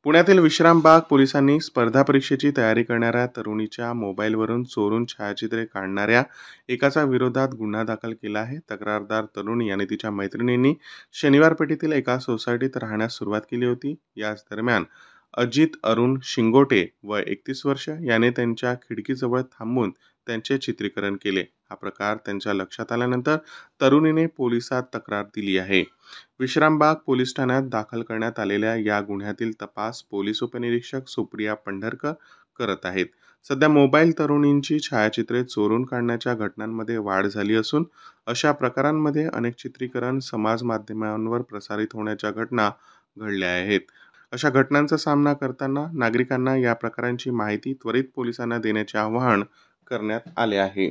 पुण्यातील विश्रामबाग पोलिसांनी स्पर्धा परीक्षेची तयारी करणाऱ्या तरुणीच्या मोबाईलवरून चोरून छायाचित्रे काढणाऱ्या एकाचा विरोधात गुन्हा दाखल केला आहे. तक्रारदार तरुणी आणि तिच्या मैत्रिणींनी शनिवार पेठेतील एका सोसायटीत राहण्यास सुरुवात केली होती. याच दरम्यान अजित अरुण शिंगोटे व 31 वर्ष याने त्यांच्या खिडकीजवळ थांबून त्यांचे चित्रीकरण केले. हा प्रकार त्यांच्या लक्षात आल्यानंतर तरुणीने पोलिसात तक्रार दिली आहे. विश्रामबाग पोलीस ठाण्यात दाखल करण्यात आलेल्या या गुन्ह्यातील तपास पोलीस उपनिरीक्षक सुप्रिया पंढरकर करत आहेत. सध्या मोबाईल तरुणींची छायाचित्रे चोरून काढण्याच्या घटनांमध्ये वाढ झाली असून अशा प्रकारांमध्ये अनेक चित्रीकरण समाज माध्यमांवर प्रसारित होण्याच्या घटना घडल्या आहेत. अशा घटनांचा सामना करताना नागरिकांना या प्रकारांची माहिती त्वरित पोलिसांना देण्याचे आवाहन करण्यात आले आहे.